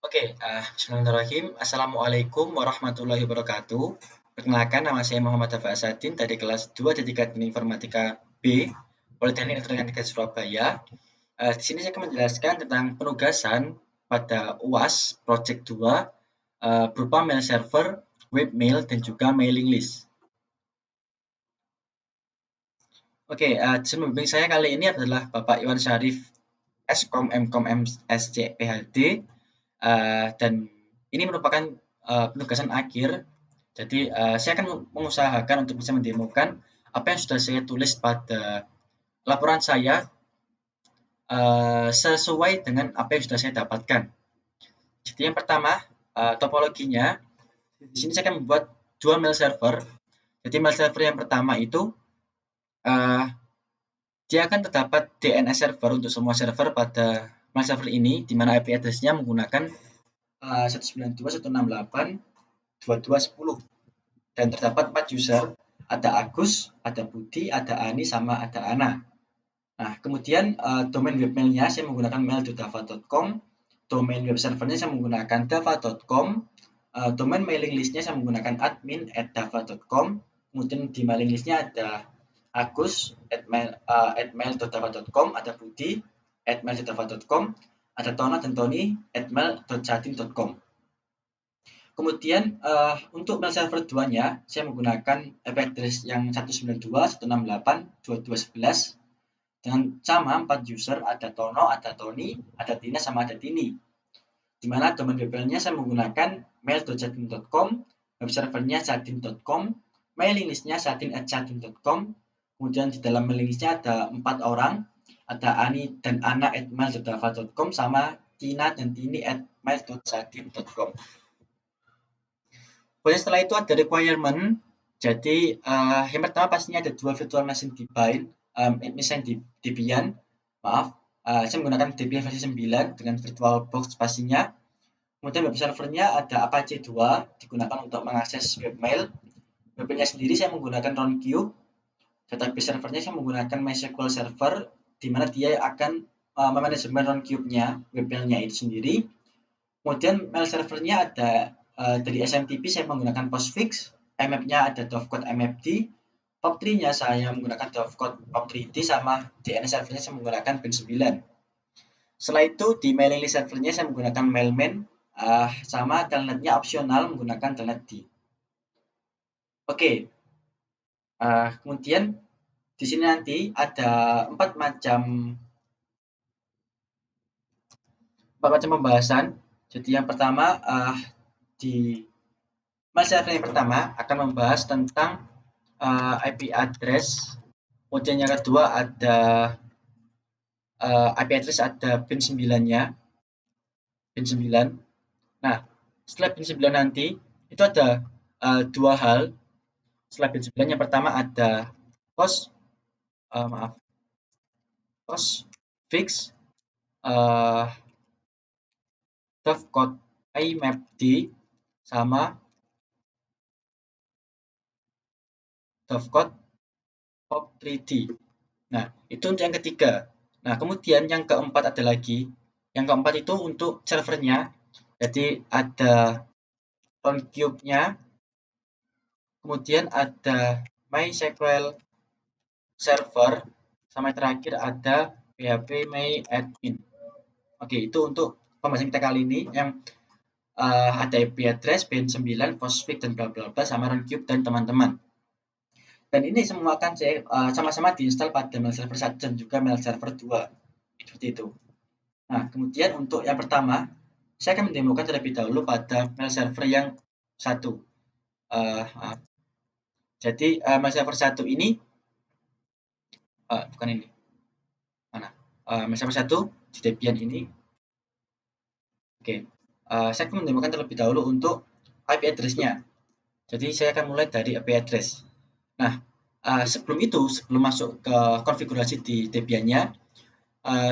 Bismillahirrahmanirrahim. Assalamualaikum warahmatullahi wabarakatuh. Perkenalkan, nama saya Muhammad Hafa Asadin dari kelas 2 Teknik Informatika B, Politeknik Elektronika Surabaya. Di sini saya akan menjelaskan tentang penugasan pada UAS Project 2 berupa mail server, webmail, dan juga mailing list. Juru pembimbing saya kali ini adalah Bapak Iwan Syarif, Skom, Mkom, MSc, PhD. Dan ini merupakan penugasan akhir. Jadi saya akan mengusahakan untuk bisa mendemokan apa yang sudah saya tulis pada laporan saya sesuai dengan apa yang sudah saya dapatkan. Jadi yang pertama, topologinya. Di sini saya akan membuat dua mail server. Jadi mail server yang pertama itu dia akan terdapat DNS server untuk semua server pada mail server ini, di mana IP address-nya menggunakan 192.168.22.10 dan terdapat 4 user, ada Agus, ada Budi, ada Ani, sama ada Ana. Nah, kemudian domain webmailnya saya menggunakan mail.dava.com, domain web servernya saya menggunakan dava.com, domain mailing listnya saya menggunakan admin@dava.com, kemudian di mailing listnya ada Agus @mail.dava.com, ada Budi @mail.dava.com, ada Tono dan Tony @mail.jatim.com. Kemudian untuk mail server 2-nya saya menggunakan IP address yang 192.168.22.11 dengan sama 4 user, ada Tono, ada Tony, ada Tina, sama ada Tini. Di mana domain webmailnya saya menggunakan mail.jatim.com, web servernya jatim.com, mailing listnya jatim@jatim.com. Kemudian di dalam mailing listnya ada 4 orang, ada Ani dan Ana @mail.dava.com, sama Tina dan Tini @mail.jatim.com. Kemudian setelah itu ada requirement. Jadi yang pertama pastinya ada 2 virtual machine Debian. Saya menggunakan Debian versi 9 dengan VirtualBox pastinya. Kemudian web servernya ada Apache 2 digunakan untuk mengakses webmail. Webmailnya sendiri saya menggunakan Roundcube. Database servernya saya menggunakan MySQL Server, di mana dia akan memanajemen Roundcube-nya, webmailnya itu sendiri. Kemudian mail servernya ada dari SMTP saya menggunakan Postfix, mmap-nya ada Dovecot mmapd, POP3-nya saya menggunakan Dovecot POP3d, sama DNS servernya saya menggunakan bin9. Setelah itu di mailing list servernya saya menggunakan mailman, sama telnetnya opsional menggunakan telnet D. Kemudian di sini nanti ada 4 macam pembahasan. Jadi yang pertama di mail server yang pertama akan membahas tentang IP address. Kemudian yang kedua ada IP address, ada bin 9-nya, bin 9. Nah, setelah bin 9 nanti itu ada dua hal. Setelah bin 9 yang pertama ada postfix Dovecot IMAPD sama Dovecot POP3D. Nah, itu untuk yang ketiga. Nah, kemudian yang keempat ada lagi. Yang keempat itu untuk servernya. Jadi ada Roundcube-nya, kemudian ada MySQL Server, sama yang terakhir ada PHP MyAdmin. Itu untuk pembahasan kita kali ini yang ada IP address, bin9, postfix, dan bla bla bla, sama Roundcube dan teman-teman. Dan ini semua akan saya sama-sama diinstal pada mail server 1 dan juga mail server 2. Seperti itu. Nah, kemudian untuk yang pertama, saya akan mendemokan terlebih dahulu pada mail server yang 1. Jadi mail server 1 ini bukan ini. Mana? Mail server 1 di Debian ini. Saya akan mendemokan terlebih dahulu untuk IP address-nya. Jadi saya akan mulai dari IP address. Nah, sebelum masuk ke konfigurasi di Debian-nya,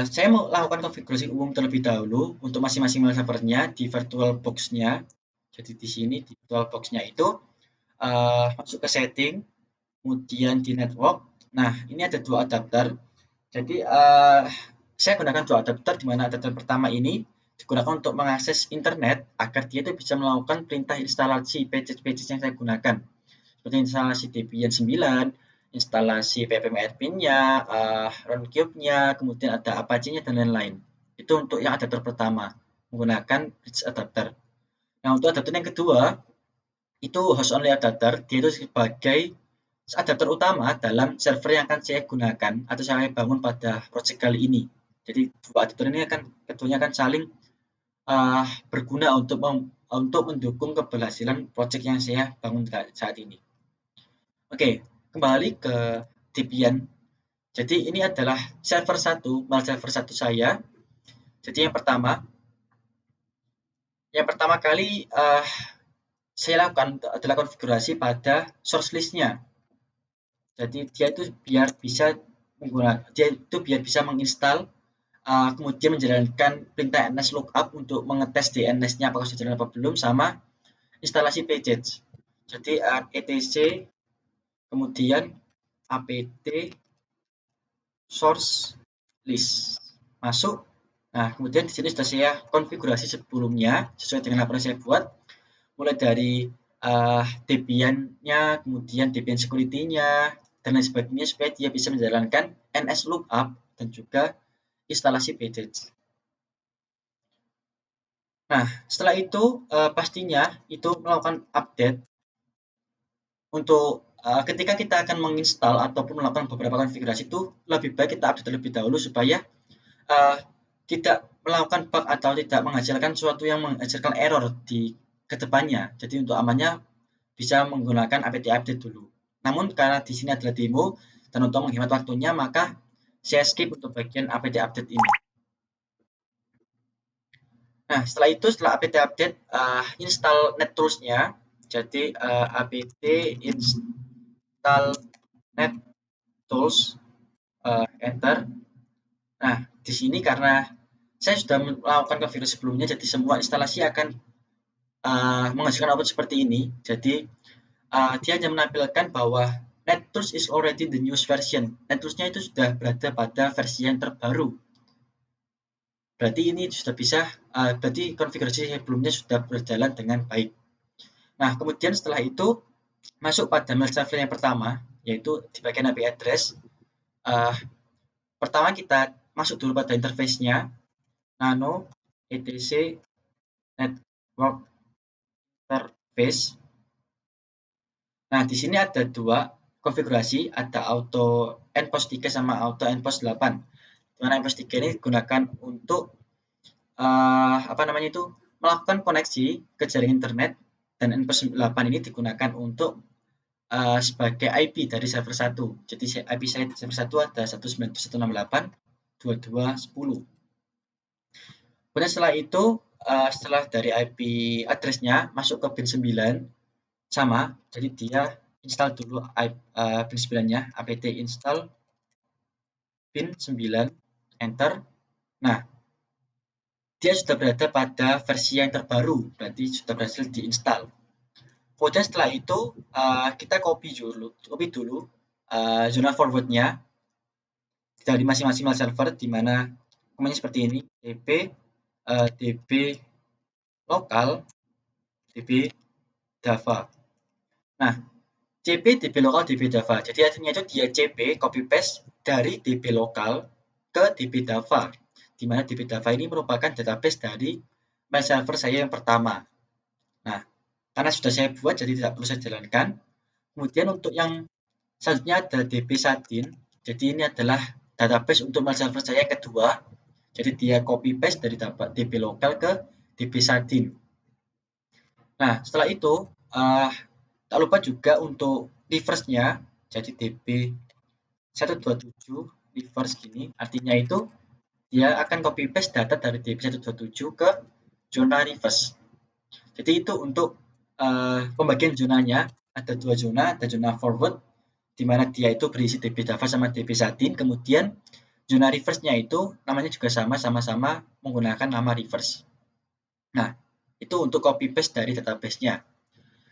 saya mau lakukan konfigurasi umum terlebih dahulu untuk masing-masing mail servernya di VirtualBox-nya. Jadi di sini di VirtualBox-nya itu masuk ke setting, kemudian di network. Nah, ini ada 2 adapter. Jadi saya gunakan 2 adapter, di mana adapter pertama ini digunakan untuk mengakses internet agar dia itu bisa melakukan perintah instalasi package-package yang saya gunakan. Seperti instalasi Debian 9, instalasi ppm-admin-nya, runcube-nya, kemudian ada Apache-nya dan lain-lain. Itu untuk yang adapter pertama, menggunakan bridge adapter. Nah, untuk adapter yang kedua, itu host only adapter, dia itu sebagai adapter utama dalam server yang akan saya gunakan atau saya bangun pada project kali ini. Jadi dua adapter ini keduanya akan saling berguna untuk mendukung keberhasilan project yang saya bangun saat ini. Oke, kembali ke Debian. Jadi ini adalah server 1, mal server 1 saya. Jadi yang pertama kali saya lakukan adalah konfigurasi pada source list-nya. Jadi dia itu biar bisa menginstal, kemudian menjalankan perintah ns lookup untuk mengetes DNS-nya apakah sudah jalan apa belum, sama instalasi package. Jadi etc kemudian apt source list masuk. Nah, kemudian di sini sudah saya konfigurasi sebelumnya sesuai dengan apa yang saya buat, mulai dari Debian-nya, kemudian Debian security-nya, dan lain sebagainya supaya dia bisa menjalankan ns lookup dan juga instalasi package. Nah, setelah itu pastinya itu melakukan update untuk ketika kita akan menginstal ataupun melakukan beberapa konfigurasi itu lebih baik kita update terlebih dahulu supaya tidak melakukan bug atau tidak menghasilkan sesuatu yang menghasilkan error di kedepannya. Jadi untuk amannya bisa menggunakan apt update dulu. Namun karena di sini adalah demo dan untuk menghemat waktunya, maka saya skip untuk bagian apt update ini. Nah, setelah apt update, install NetTools-nya. Jadi apt install NetTools, enter. Nah, di sini karena saya sudah melakukan konfigurasi sebelumnya, jadi semua instalasi akan menghasilkan output seperti ini. Jadi dia hanya menampilkan bahwa NetTools is already the newest version. NetTools-nya itu sudah berada pada versi yang terbaru. Berarti ini sudah bisa, berarti konfigurasi sebelumnya sudah berjalan dengan baik. Nah, kemudian setelah itu masuk pada mail server yang pertama, yaitu di bagian IP address. Pertama kita masuk dulu pada interface-nya, nano etc network interface. Nah, di sini ada dua konfigurasi, ada auto endpost 3 sama auto endpost 8. Dimana endpost 3 ini digunakan untuk melakukan koneksi ke jaringan internet, dan endpost 8 ini digunakan untuk sebagai IP dari server 1. Jadi IP server 1 ada 192.168.22.10. Kemudian setelah itu, setelah dari IP address-nya masuk ke bin 9, sama, jadi dia install dulu bin 9-nya, apt install bin 9, enter. Nah, dia sudah berada pada versi yang terbaru, berarti sudah berhasil diinstal. Kemudian setelah itu kita copy dulu zona forward-nya dari masing-masing server, di mana namanya seperti ini, db lokal, db java. Nah, cp db lokal db java. Jadi artinya itu dia cp copy paste dari db lokal ke db java, di mana db java ini merupakan database dari mail server saya yang pertama. Nah, karena sudah saya buat jadi tidak perlu saya jalankan. Kemudian untuk yang selanjutnya ada db sadin. Jadi ini adalah database untuk mail server saya yang kedua. Jadi dia copy paste dari db lokal ke db sadin. Nah, setelah itu tak lupa juga untuk reverse-nya, jadi db 127 reverse gini, artinya itu dia akan copy paste data dari db 127 ke zona reverse. Jadi itu untuk pembagian zonanya, ada dua zona, ada zona forward di mana dia itu berisi db java sama db sadin, kemudian zona reverse-nya itu namanya juga sama-sama menggunakan nama reverse. Nah, itu untuk copy paste dari database-nya.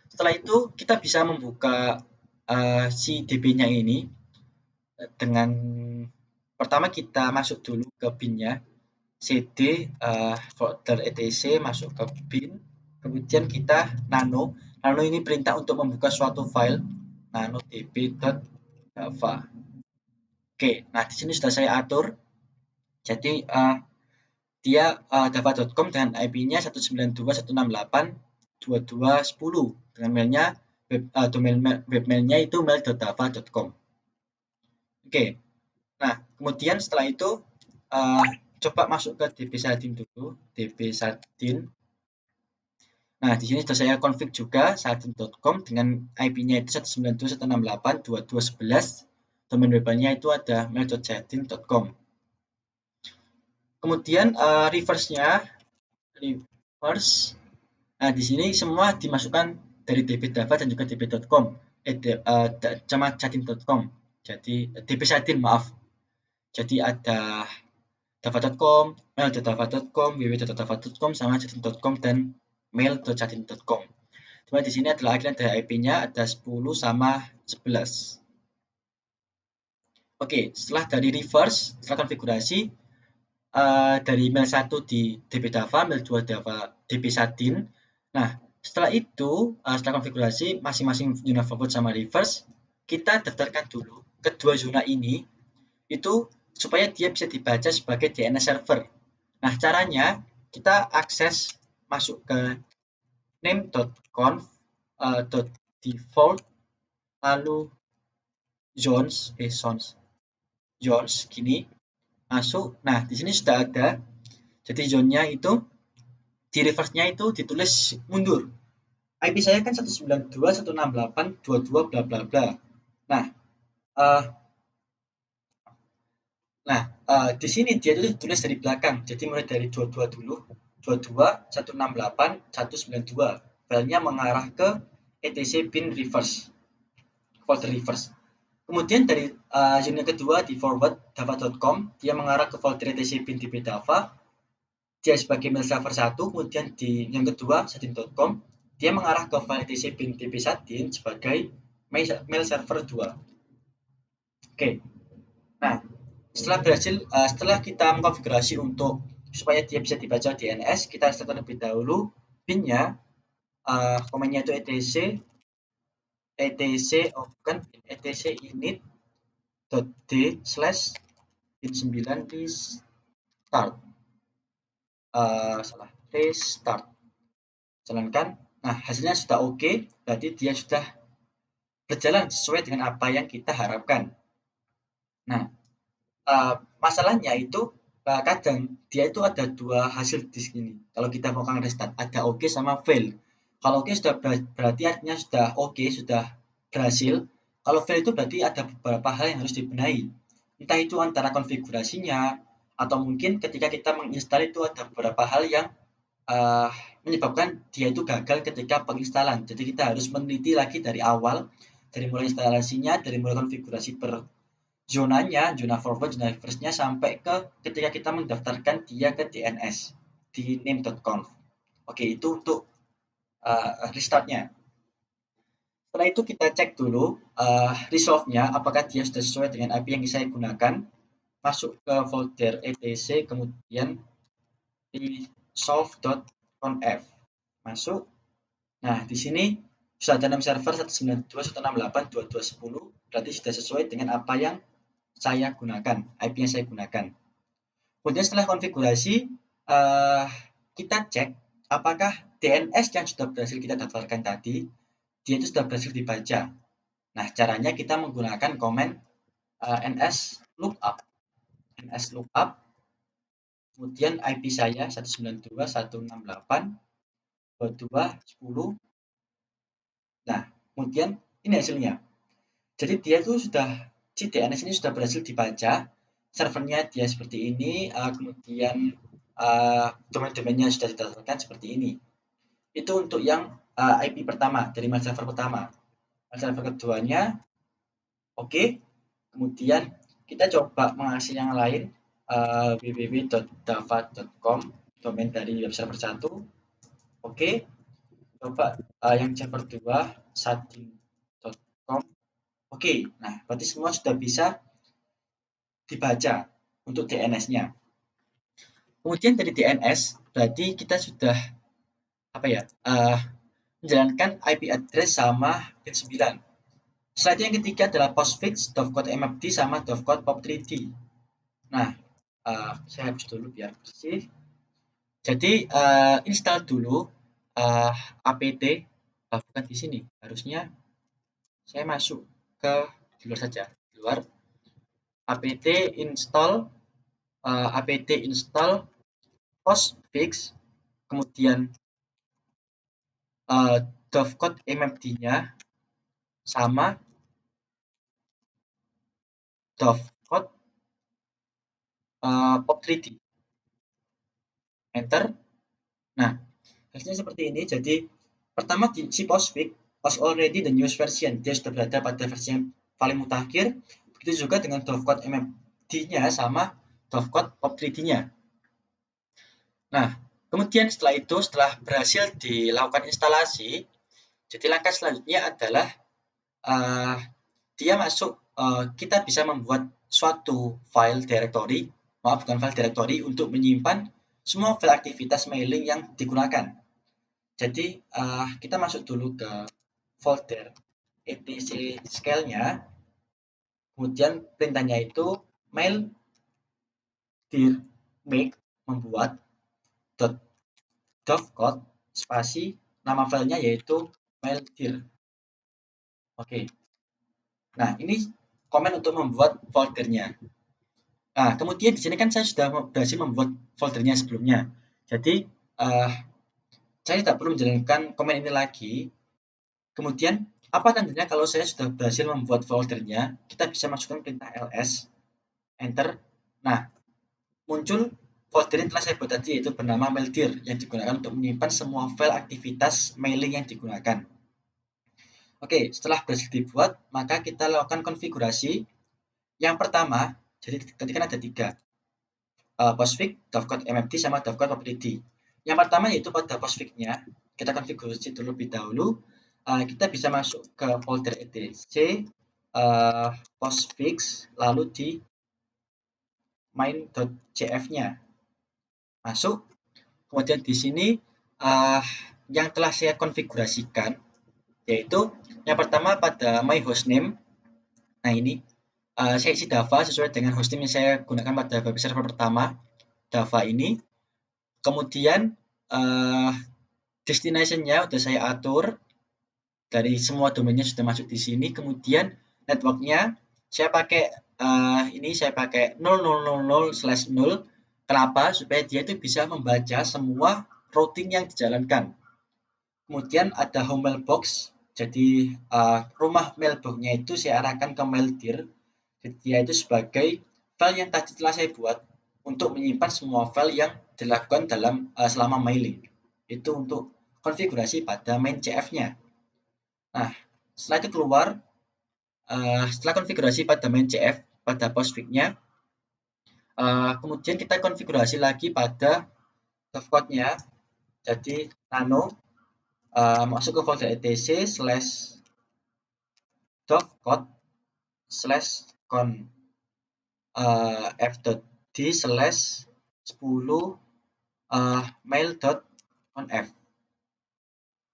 Setelah itu kita bisa membuka si db-nya ini dengan pertama kita masuk dulu ke bin-nya. cd folder etc masuk ke bin, kemudian kita nano ini perintah untuk membuka suatu file nano db.java. Oke, nah di sini sudah saya atur. Jadi dia java.com dengan IP-nya 192.168.22.10 dengan mailnya domain webmailnya itu mail.java.com. Oke, nah kemudian setelah itu coba masuk ke dbsadin dulu, dbsadin. Nah, di sini sudah saya config juga sadin.com dengan IP-nya itu 192.168.22.11. Domain webnya itu ada mail.sadin.com. Kemudian reverse-nya, nah di sini semua dimasukkan dari db.java dan juga db.com, sama sadin.com. Jadi dbsadin maaf. Jadi ada java.com, mail.java.com, www.java.com, sama sadin.com dan mail.sadin.com. Cuma di sini adalah akhirnya dari IP-nya ada 10 sama 11. Oke, setelah dari reverse, setelah konfigurasi dari mail 1 di db.java, mail 2 db.sadin. Nah, setelah itu, setelah konfigurasi masing-masing zona forward sama reverse, kita daftarkan dulu kedua zona ini itu supaya dia bisa dibaca sebagai DNS server. Nah, caranya kita akses masuk ke name.conf .default lalu zones gini masuk. Nah, di sini sudah ada. Jadi zone-nya itu di reverse-nya itu ditulis mundur. IP saya kan 192.168.22 bla bla bla. Nah, di sini dia itu ditulis dari belakang. Jadi mulai dari 22 dulu. 22 168 192. Filenya mengarah ke etc bin reverse. Folder reverse. Kemudian dari zona kedua di forward java.com, dia mengarah ke folder etc bin db.java. Dia sebagai mail server 1, kemudian di yang kedua sadin.com, dia mengarah ke file etc bin db.sadin sebagai mail server 2. Oke. Nah, setelah kita mengkonfigurasi untuk supaya dia bisa dibaca DNS, kita harus terlebih dahulu bin-nya, komennya itu etc init.d/bin9 restart. Restart. Jalankan. Nah, hasilnya sudah oke, berarti dia sudah berjalan sesuai dengan apa yang kita harapkan. Nah, masalahnya itu kadang dia itu ada dua hasil di sini. Kalau kita mau restart, ada oke sama fail. Kalau oke sudah berarti artinya sudah oke, sudah berhasil. Kalau fail itu berarti ada beberapa hal yang harus dibenahi. Entah itu antara konfigurasinya, atau mungkin ketika kita menginstal itu ada beberapa hal yang menyebabkan dia itu gagal ketika penginstalan. Jadi kita harus meneliti lagi dari awal, dari mulai instalasinya, dari mulai konfigurasi per zonanya, zona forward, zona reverse-nya, sampai ke ketika kita mendaftarkan dia ke DNS di name.conf. Oke, itu untuk restart-nya. Setelah itu kita cek dulu resolve-nya, apakah dia sudah sesuai dengan IP yang saya gunakan. Masuk ke folder etc, kemudian resolve.conf. Masuk. Nah, di sini sudah ada 6 server 192.168.22.10, berarti sudah sesuai dengan apa yang saya gunakan, IP yang saya gunakan. Kemudian setelah konfigurasi, kita cek apakah DNS yang sudah berhasil kita daftarkan tadi, dia itu sudah berhasil dibaca. Nah, caranya kita menggunakan komen ns lookup, kemudian IP saya 192.168.22.10. Nah, kemudian ini hasilnya. Jadi dia itu sudah, si DNS ini sudah berhasil dibaca, servernya dia seperti ini, kemudian domain-domainnya sudah didaftarkan seperti ini. Itu untuk yang IP pertama, dari mail server pertama. Mail server keduanya, oke. Kemudian kita coba mengakses yang lain, www.java.com, domain dari web server 1. Oke. Coba yang server 2, sadin.com. Oke, nah berarti semua sudah bisa dibaca untuk DNS-nya. Kemudian dari DNS, berarti kita sudah menjalankan IP address sama pin 9. Setelah itu yang ketiga adalah postfix, dovecot mfd sama dovecot pop3d. Nah, saya hapus dulu biar bersih. Jadi install dulu apt, bukan di sini, harusnya saya masuk ke di luar saja, di luar apt install postfix, kemudian dovecot mfd-nya sama dovecot pop3d. Enter. Nah, hasilnya seperti ini. Jadi pertama si postfix was already the newest version, dia sudah berada pada versi yang paling mutakhir. Begitu juga dengan dovecot mfd-nya sama dovecot pop3d-nya. Nah, kemudian setelah berhasil dilakukan instalasi, jadi langkah selanjutnya adalah dia masuk, kita bisa membuat suatu file directory, bukan file directory, untuk menyimpan semua file aktivitas mailing yang digunakan. Jadi kita masuk dulu ke folder etc scale-nya, kemudian perintahnya itu mail dir make membuat dovecot spasi nama filenya yaitu maildir. Oke. Nah, ini komen untuk membuat foldernya. Nah, kemudian di sini kan saya sudah berhasil membuat foldernya sebelumnya. Jadi saya tidak perlu menjalankan komen ini lagi. Kemudian apa tandanya kalau saya sudah berhasil membuat foldernya? Kita bisa masukkan perintah ls, enter. Nah, muncul folder yang telah saya buat tadi, yaitu bernama maildir, yang digunakan untuk menyimpan semua file aktivitas mailing yang digunakan. Oke, setelah berhasil dibuat, maka kita lakukan konfigurasi. Yang pertama, jadi tadi kan ada 3, postfix, dovecot mfd, sama dovecot pop3d. Yang pertama yaitu pada postfix-nya, kita konfigurasi terlebih dahulu. Kita bisa masuk ke folder etc postfix, lalu di main.cf-nya masuk. Kemudian di sini yang telah saya konfigurasikan, yaitu yang pertama pada my hostname. Nah, ini saya isi Java sesuai dengan hostname yang saya gunakan pada web server pertama, Java ini. Kemudian destination-nya sudah saya atur, dari semua domainnya sudah masuk di sini. Kemudian network-nya saya pakai saya pakai 0000/0. Kenapa? Supaya dia itu bisa membaca semua routing yang dijalankan. Kemudian ada home mailbox. Jadi rumah mailbox-nya itu saya arahkan ke maildir. Jadi dia itu sebagai file yang tadi telah saya buat untuk menyimpan semua file yang dilakukan dalam selama mailing. Itu untuk konfigurasi pada main CF-nya. Nah, setelah itu keluar, setelah konfigurasi pada main CF, pada postfix-nya, kemudian kita konfigurasi lagi pada dovecot-nya. Jadi nano masuk ke folder etc /dovecot/con f.d/10 mail.conf.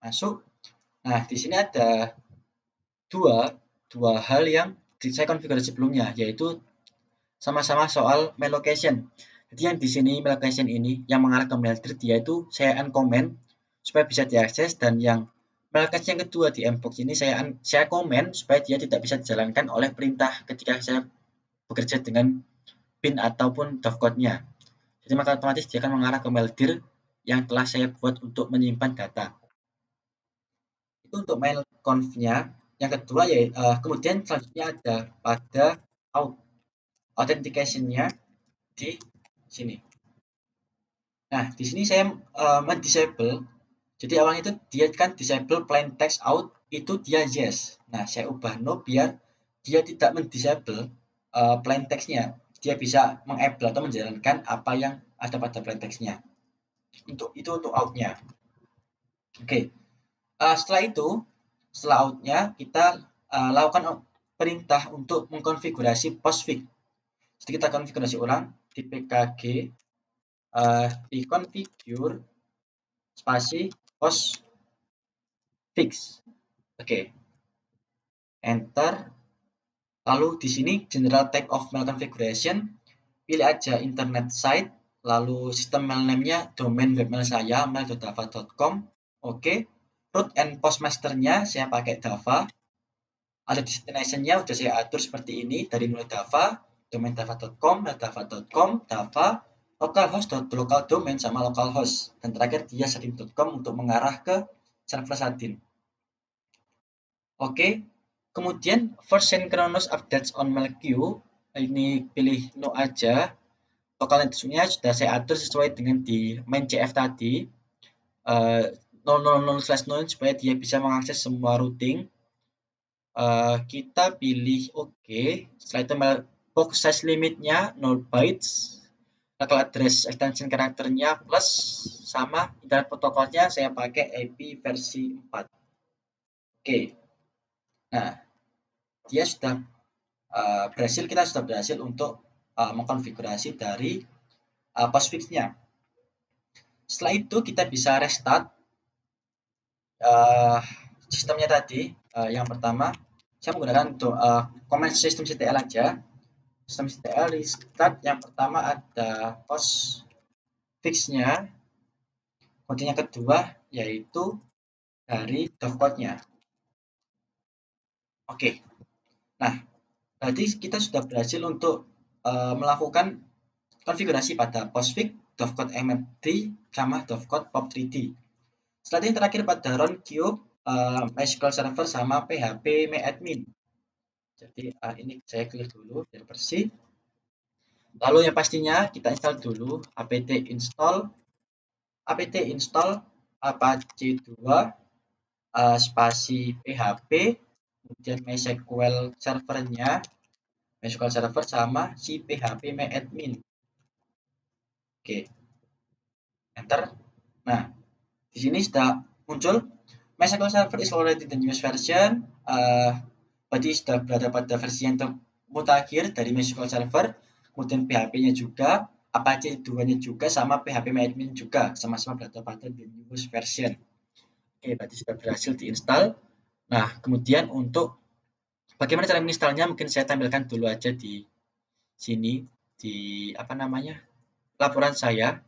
Masuk. Nah, di sini ada dua hal yang saya konfigurasi sebelumnya, yaitu sama-sama soal mail location. Jadi yang di sini mail location ini yang mengarah ke maildir, dia itu saya uncomment supaya bisa diakses, dan yang mail location yang kedua di mbox ini saya comment supaya dia tidak bisa dijalankan oleh perintah ketika saya bekerja dengan pin ataupun dovecot-nya. Jadi maka otomatis dia akan mengarah ke maildir yang telah saya buat untuk menyimpan data. Itu untuk mail conf-nya. Yang kedua ya, kemudian selanjutnya ada pada authentication-nya di sini. Nah, di sini saya mendisable. Jadi awalnya itu dia kan disable plain text out, itu dia yes. Nah, saya ubah no biar dia tidak mendisable plain text-nya. Dia bisa mengenable atau menjalankan apa yang ada pada plain text-nya. Untuk out-nya. Oke. Setelah out-nya, kita lakukan perintah untuk mengkonfigurasi postfix. Jadi kita konfigurasi ulang di pkg di configure spasi postfix. Oke, enter. Lalu di sini general type of mail configuration, pilih aja internet site, lalu sistem mail name-nya domain webmail saya mail.dava.com. Oke, root and postmaster-nya saya pakai Dava. Ada destination-nya udah saya atur seperti ini dari mulai Dava, domain dava.com, mail.dava.com, Dava, localhost.local domain sama localhost, dan terakhir dia setting.com untuk mengarah ke server Sadin. Oke, kemudian for synchronous updates on mail queue, ini pilih no aja. Local network-nya sudah saya atur sesuai dengan di main CF tadi, 000/0 supaya dia bisa mengakses semua routing. Kita pilih oke. Setelah itu box size limitnya 0 bytes, local address extension karakternya plus, sama internet protokolnya saya pakai IP versi 4. Oke, nah dia sudah kita sudah berhasil untuk mengkonfigurasi dari postfix-nya. Setelah itu kita bisa restart sistemnya tadi. Yang pertama saya menggunakan untuk command system ctl aja. Sistem ctl restart, yang pertama ada postfix-nya, kemudian yang kedua yaitu dari dovecode-nya. Oke, nah tadi kita sudah berhasil untuk melakukan konfigurasi pada postfix, dovecode map3 sama dovecode pop3d. Setelah yang terakhir pada roundcube, MySQL Server sama PHP MyAdmin. Jadi ini saya clear dulu biar bersih. Lalu yang pastinya kita install dulu apt install apache 2 spasi PHP, kemudian MySQL servernya, MySQL Server sama si PHP MyAdmin. Oke, enter. Nah, di sini sudah muncul MySQL Server is already the newest version. Berarti sudah berada pada versi yang terakhir dari MySQL Server. Kemudian PHP-nya juga, Apache 2-nya juga, sama PHP MyAdmin juga, sama-sama berada pada the newest version. Oke, berarti sudah berhasil diinstal. Nah, kemudian untuk bagaimana cara menginstalnya, mungkin saya tampilkan dulu aja di sini, di laporan saya.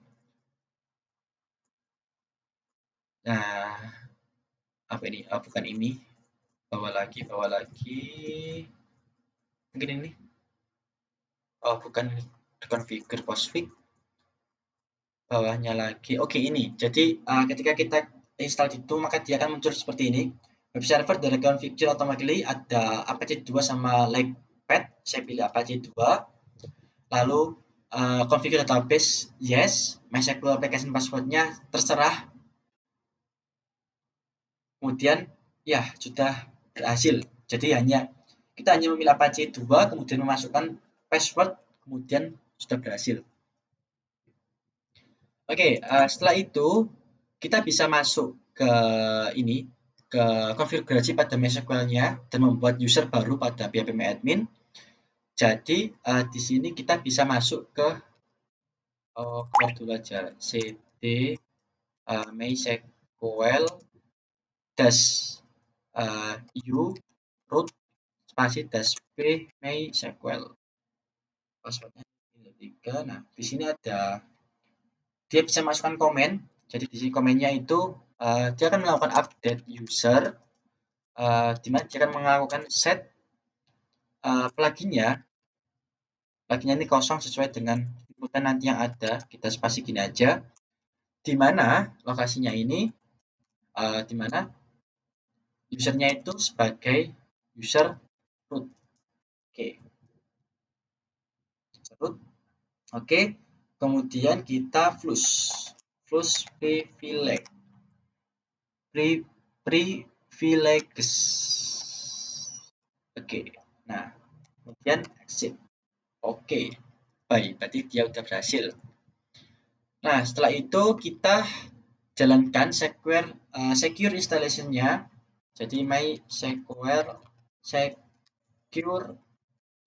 Nah, apa ini? Bukan ini. Bawa lagi. Mungkin ini. Oh, bukan configure postfix. Bawahnya lagi. Oke, ini. Jadi, ketika kita install itu, maka dia akan muncul seperti ini. Web server dari configure automatically ada Apache 2 sama Lightpad. Saya pilih Apache 2. Lalu, configure database, yes. MySQL application password-nya terserah. Kemudian, ya, sudah berhasil. Jadi, kita hanya memilih Apache 2, kemudian memasukkan password, kemudian sudah berhasil. Oke, setelah itu kita bisa masuk ke ini, ke konfigurasi pada MySQL-nya dan membuat user baru pada PHP MyAdmin. Jadi di sini kita bisa masuk ke keluar dulu aja cd MySQL dash u root spasi dash p MySQL. Passwordnya 3. Nah, di sini dia bisa masukkan komen. Jadi di sini komennya itu dia akan melakukan update user, di mana dia akan melakukan set pluginnya ini kosong sesuai dengan inputan nanti yang ada. Kita spasi gini aja, di mana lokasinya ini, di mana usernya itu sebagai user root. Oke, root. Oke, kemudian kita flush privileges. Oke, nah kemudian exit. Oke, baik, berarti dia udah berhasil. Nah, setelah itu kita jalankan secure installation-nya. Jadi MySQL secure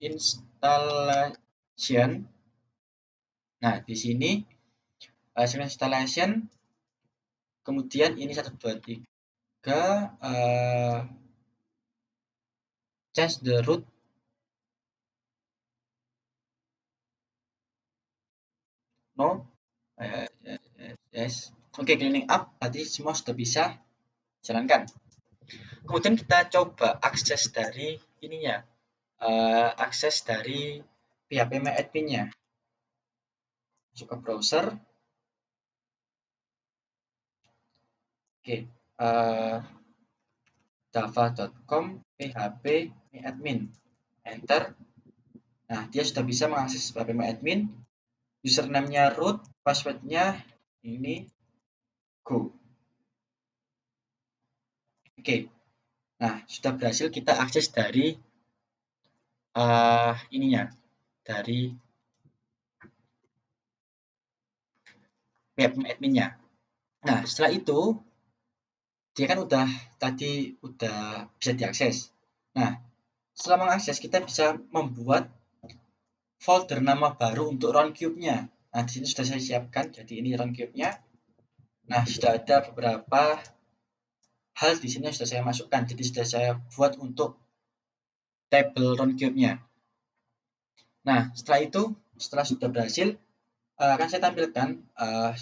installation. Nah, di sini Sequence installation, kemudian ini 1, 2, 3, change the root, no, yes. Oke, cleaning up tadi semua sudah bisa jalankan. Kemudian kita coba akses dari ininya, akses dari PHP MyAdmin-nya. Masuk ke browser. Oke, java.com php myadmin, enter. Nah, dia sudah bisa mengakses PHP MyAdmin. Username-nya root, password-nya ini go. Oke, nah sudah berhasil kita akses dari ininya, dari PHP MyAdmin-nya. Nah, setelah itu dia kan udah bisa diakses. Nah, setelah mengakses kita bisa membuat folder nama baru untuk Roundcube-nya. Nah, di sini sudah saya siapkan. Jadi ini Roundcube-nya. Nah, sudah ada beberapa hal di sini yang sudah saya masukkan. Jadi sudah saya buat untuk table Roundcube-nya. Nah, setelah sudah berhasil, akan saya tampilkan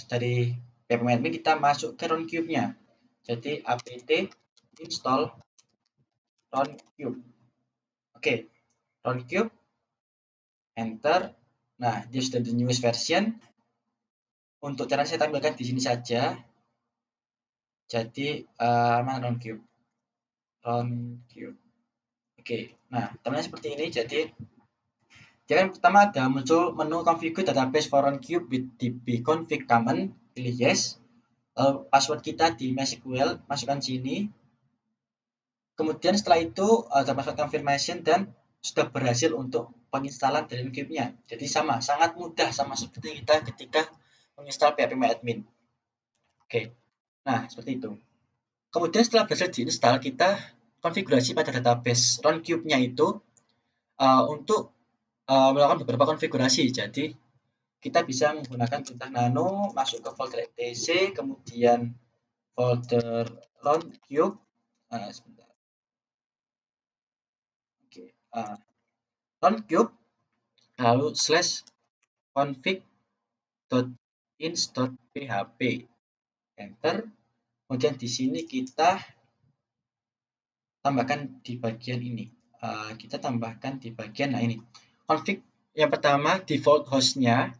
dari PHP kita masuk ke Roundcube-nya. Jadi apt install Roundcube. Oke, Roundcube, enter. Nah, dia sudah the newest version. Untuk cara saya tampilkan di sini saja. Jadi mana Roundcube? Roundcube. Oke, nah temannya seperti ini. Jadi dia kan pertama ada muncul menu configure database for Roundcube with dbconfig command, pilih yes. Lalu password kita di MySQL masukkan sini. Kemudian setelah itu ada password confirmation dan sudah berhasil untuk penginstalan dari Roundcube-nya. Jadi sangat mudah sama seperti kita ketika menginstal PHP MyAdmin. Oke, nah seperti itu. Kemudian setelah berhasil diinstal, kita konfigurasi pada database Roundcube-nya itu untuk melakukan beberapa konfigurasi. Jadi kita bisa menggunakan perintah nano, masuk ke folder etc, kemudian folder Roundcube. Sebentar. Oke, Roundcube, lalu /config.ins.php, enter. Kemudian di sini kita tambahkan di bagian ini. Kita tambahkan di bagian ini. Config yang pertama, default hostnya,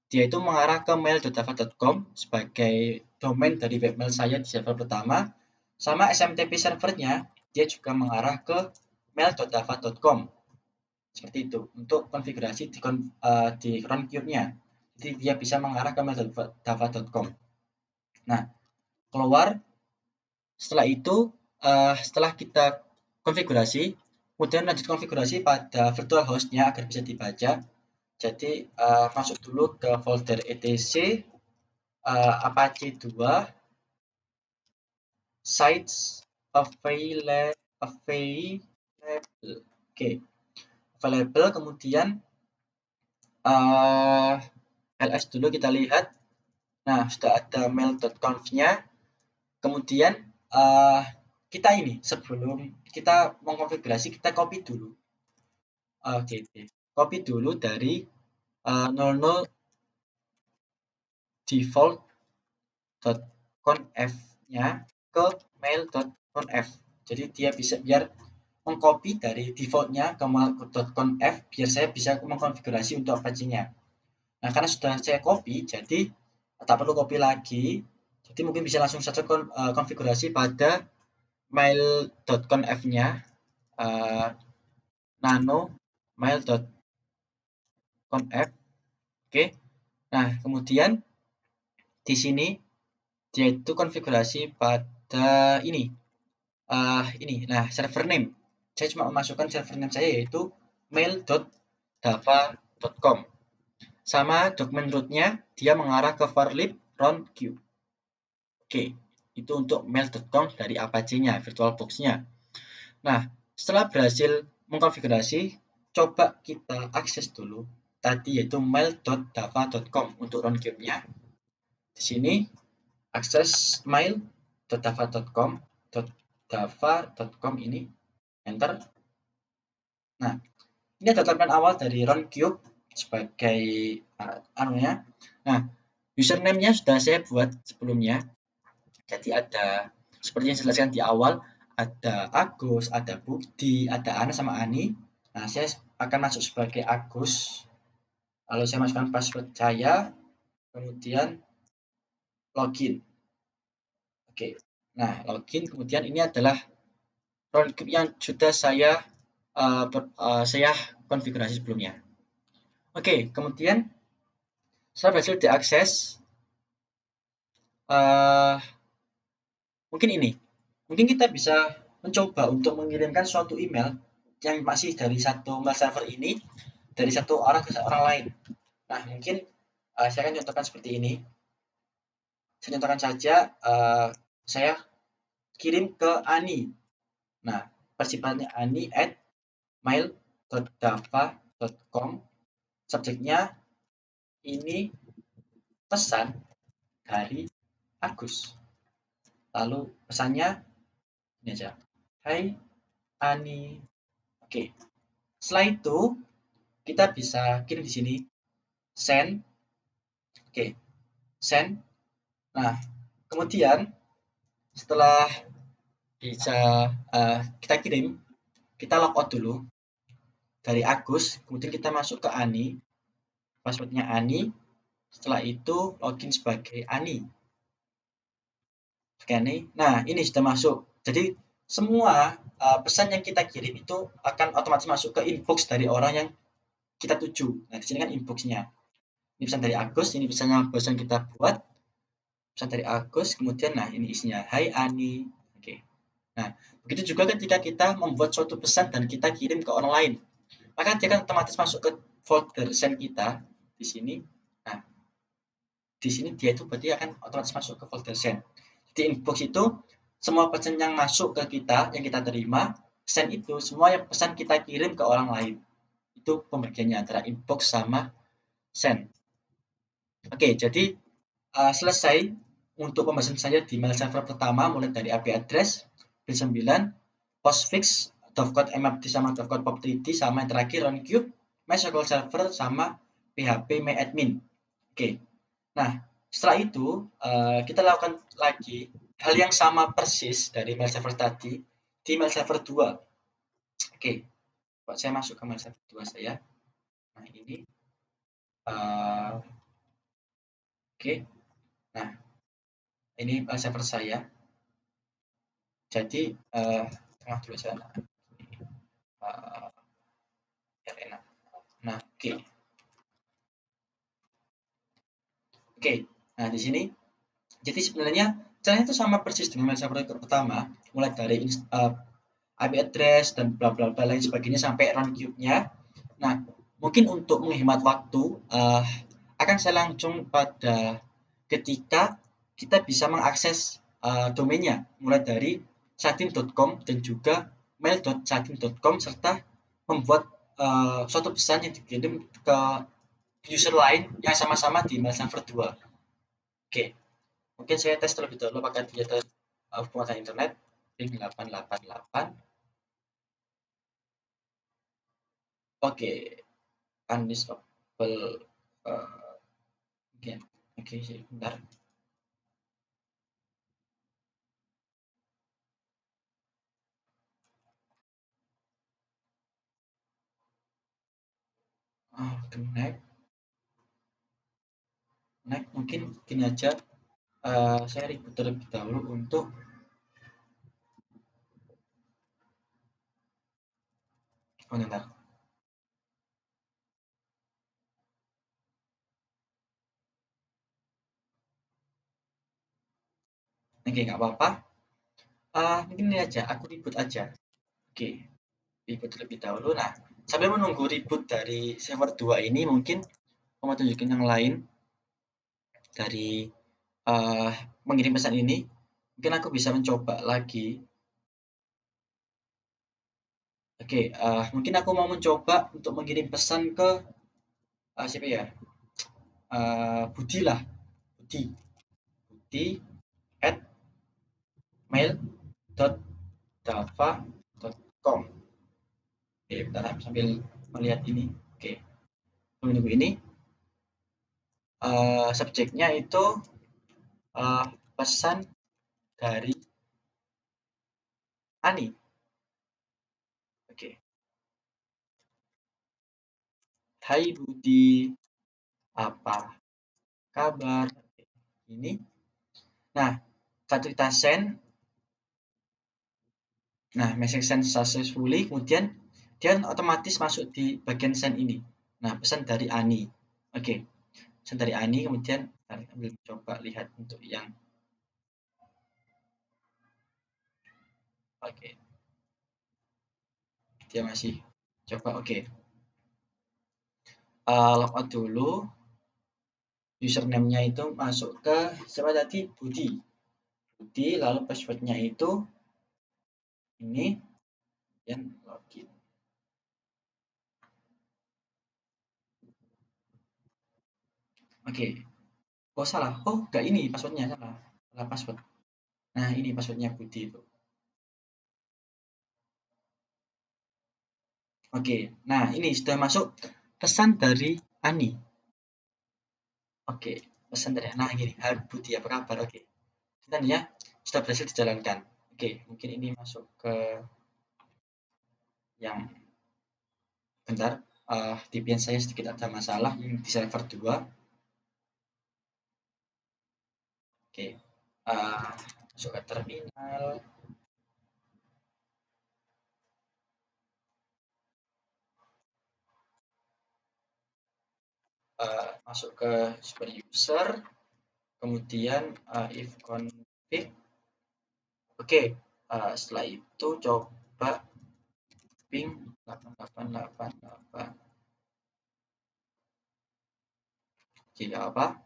dia itu mengarah ke mail.java.com sebagai domain dari webmail saya di server pertama. Sama SMTP servernya, dia juga mengarah ke mail.java.com. Seperti itu untuk konfigurasi di Roundcube-nya. Jadi dia bisa mengarah ke mail.java.com. Nah, keluar. Setelah itu, setelah kita konfigurasi, kemudian lanjut konfigurasi pada virtual host-nya agar bisa dibaca. Jadi masuk dulu ke folder etc, Apache 2, sites available, oke, available, kemudian ls dulu kita lihat. Nah, sudah ada mail.conf-nya. Kemudian kita ini sebelum kita mengkonfigurasi, kita copy dulu. Oke, copy dulu dari 00 default.conf-nya ke mail.conf. Jadi dia bisa biar mengcopy dari defaultnya ke mail.conf biar saya bisa mengkonfigurasi untuk Apache-nya. Nah, karena sudah saya copy, jadi tak perlu copy lagi. Jadi mungkin bisa langsung saja konfigurasi pada mail.conf-nya, nano mail.conf. Oke. Nah, kemudian di sini dia itu konfigurasi pada ini. Nah, server name. Saya cuma memasukkan server name saya yaitu mail.java.com. Sama dokumen root-nya dia mengarah ke forlib Roundcube. Oke, itu untuk mail.com dari Apache-nya, VirtualBox-nya. Nah, setelah berhasil mengkonfigurasi, coba kita akses dulu tadi yaitu mail.java.com untuk Roundcube-nya. Di sini akses mail.dava.com ini, enter. Nah, ini adalah tampilan awal dari Roundcube sebagai anunya. Nah, username-nya sudah saya buat sebelumnya. Jadi ada seperti yang dijelaskan di awal, ada Agus, ada Bukti, ada Ana sama Ani. Nah, saya akan masuk sebagai Agus. Lalu saya masukkan password saya, kemudian login. Oke. Nah, login, kemudian ini adalah Roundcube yang sudah saya konfigurasi sebelumnya. Oke, kemudian setelah berhasil diakses, mungkin ini. Mungkin kita bisa mencoba untuk mengirimkan suatu email yang masih dari satu mail server ini, dari satu orang ke orang lain. Nah, mungkin saya akan contohkan seperti ini. Saya contohkan saja, saya kirim ke Ani. Nah, persipannya Ani at mail.dava.com. Subjeknya ini pesan dari Agus. Lalu pesannya ini aja. Hai Ani. Oke. Setelah itu kita bisa kirim di sini send. Oke. Send. Nah, kemudian setelah bisa kita kirim, kita logout dulu dari Agus, kemudian kita masuk ke Ani, passwordnya Ani. Setelah itu login sebagai Ani. Oke, nah ini sudah masuk. Jadi semua pesan yang kita kirim itu akan otomatis masuk ke inbox dari orang yang kita tuju. Nah, di sini kan inboxnya. Ini pesan dari Agus, ini pesannya barusan kita buat. Pesan dari Agus, kemudian nah ini isinya. Hai Ani. Oke. Nah, begitu juga ketika kita membuat suatu pesan dan kita kirim ke orang lain. Maka dia akan otomatis masuk ke folder send kita di sini. Nah, di sini dia itu berarti akan otomatis masuk ke folder send. Di inbox itu semua pesan yang masuk ke kita, yang kita terima, send itu semua yang pesan kita kirim ke orang lain. Itu pembagiannya antara inbox sama send. Oke, jadi selesai untuk pembahasan saya di mail server pertama, mulai dari IP address, pin 9, postfix, dovecot mfd sama dovecot pop3d, sama yang terakhir Roundcube, MySQL Server, sama PHP MyAdmin. Oke, nah setelah itu kita lakukan lagi hal yang sama persis dari mail server tadi di mail server 2. Oke, saya masuk ke mail server 2 saya. Nah ini, oke, nah ini mail server saya. Jadi tengah dulu saya, biar enak. Nah oke, nah di sini jadi sebenarnya caranya itu sama persis dengan mail server pertama, mulai dari IP address dan bla bla bla lain sebagainya sampai Roundcube-nya. Nah, mungkin untuk menghemat waktu akan saya langsung pada ketika kita bisa mengakses domainnya mulai dari satin.com dan juga mail.satin.com serta membuat suatu pesan yang dikirim ke user lain yang sama-sama di mail server 2. Oke, mungkin saya tes terlebih dahulu pakai data penguasaan internet ping 888. Oke, undispable again. Oke, sebentar. Connect. Mungkin gini aja. Saya reboot terlebih dahulu untuk bentar. Oke, nggak apa-apa. Mungkin ini aja, aku reboot aja. Oke, reboot terlebih dahulu. Nah, sambil menunggu reboot dari server 2 ini, mungkin mau tunjukin yang lain dari mengirim pesan ini. Mungkin aku bisa mencoba lagi. Oke, mungkin aku mau mencoba untuk mengirim pesan ke siapa ya? Budi lah, Budi. budi@mail.dava.com. Oke, bentar sambil melihat ini. Oke, menunggu ini. Subjeknya itu pesan dari Ani. Oke. Hai Budi, apa kabar? Ini. Nah, satu kita send. Nah, message send successfully. Kemudian dia otomatis masuk di bagian send ini. Nah, pesan dari Ani. Oke, pesan dari Ani. Kemudian ambil coba lihat untuk yang oke. Dia masih coba oke. Logout dulu. Username-nya itu masuk ke siapa tadi? Budi. Budi, lalu password-nya itu ini, dan login. Oke. Oh, salah. Oh, enggak, ini password-nya salah. Salah password. Nah, ini password-nya Budi itu. Oke. Nah, ini sudah masuk pesan dari Ani. Oke, pesan dari nah gini. Hai Budi, apa kabar? Oke. Dan ya, sudah berhasil dijalankan. Oke, mungkin ini masuk ke yang bentar. VPN saya sedikit ada masalah di server 2. Oke. Masuk ke terminal. Masuk ke super user, kemudian if config. Oke, setelah itu coba ping 8888. Jika apa?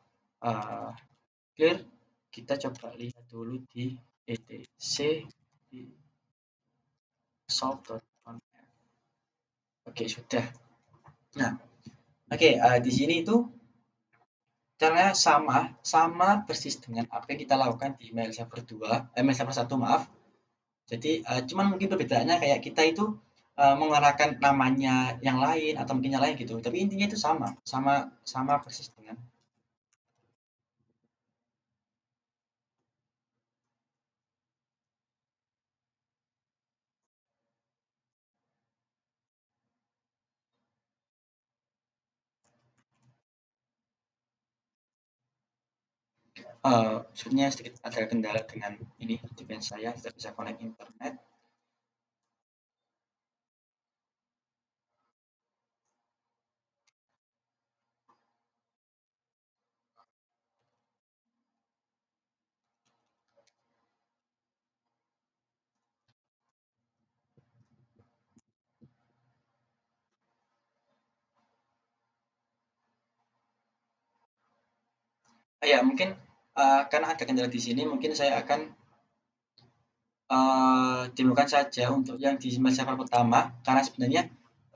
Clear. Kita coba lihat dulu di etc di solve.conf. Oke, sudah. Nah, oke, di sini itu caranya sama persis dengan apa yang kita lakukan di mail server 2, mail server 1 maaf. Jadi cuman mungkin perbedaannya kayak kita itu mengarahkan namanya yang lain atau mungkin yang lain gitu. Tapi intinya itu sama persis dengan sebenarnya sedikit ada kendala dengan ini device saya tidak bisa connect internet. Ya mungkin karena ada kendala di sini mungkin saya akan ditemukan saja untuk yang di mail server pertama karena sebenarnya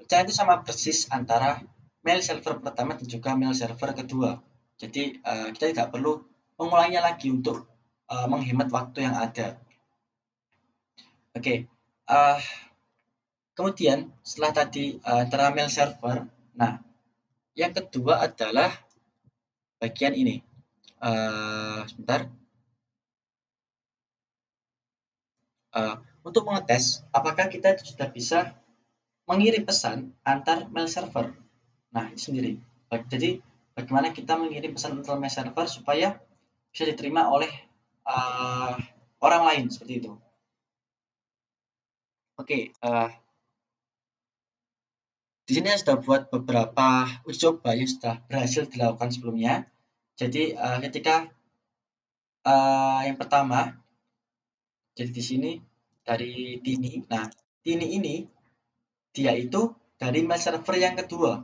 cara itu sama persis antara mail server pertama dan juga mail server kedua. Jadi kita tidak perlu mengulanginya lagi untuk menghemat waktu yang ada. Oke, kemudian setelah tadi antara mail server, nah yang kedua adalah bagian ini. Sebentar. Untuk mengetes apakah kita sudah bisa mengirim pesan antar mail server. Nah, ini sendiri. Jadi, bagaimana kita mengirim pesan antar mail server supaya bisa diterima oleh orang lain seperti itu. Oke, di sini saya sudah buat beberapa uji coba yang sudah berhasil dilakukan sebelumnya. Jadi, ketika yang pertama, jadi di sini dari Tini. Nah, Tini ini dia itu dari mail server yang kedua,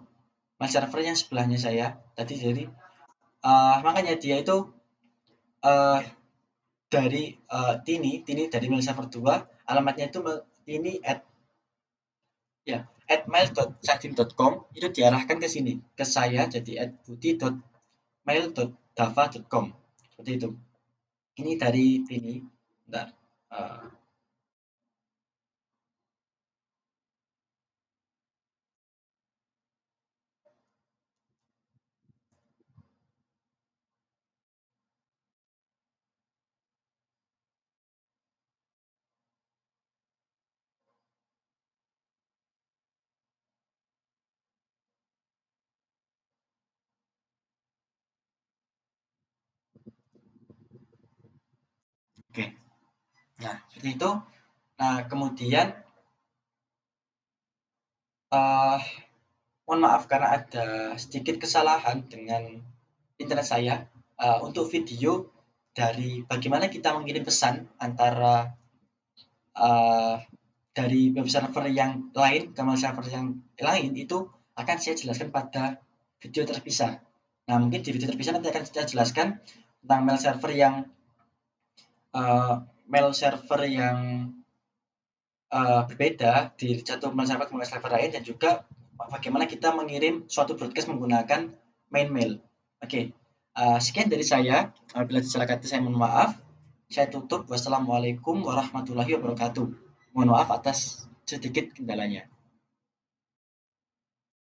mail server yang sebelahnya saya tadi. Jadi makanya dia itu dari Tini dari mail server 2, alamatnya itu Tini ya @mail.sadim.com, itu diarahkan ke sini ke saya, jadi @budi.mail.dava.com seperti itu. Ini dari Vini. Bentar. Eh, Oke. Nah, seperti itu. Nah, kemudian eh mohon maaf karena ada sedikit kesalahan dengan internet saya. Untuk video dari bagaimana kita mengirim pesan antara eh, dari web server yang lain ke web server yang lain itu akan saya jelaskan pada video terpisah. Nah, mungkin di video terpisah nanti akan saya jelaskan tentang eh, mail server yang berbeda di satu mail server ke mail server lain dan juga bagaimana kita mengirim suatu broadcast menggunakan main mail. Oke, sekian dari saya. Apabila salah kata saya mohon maaf. Saya tutup. Wassalamualaikum warahmatullahi wabarakatuh. Mohon maaf atas sedikit kendalanya.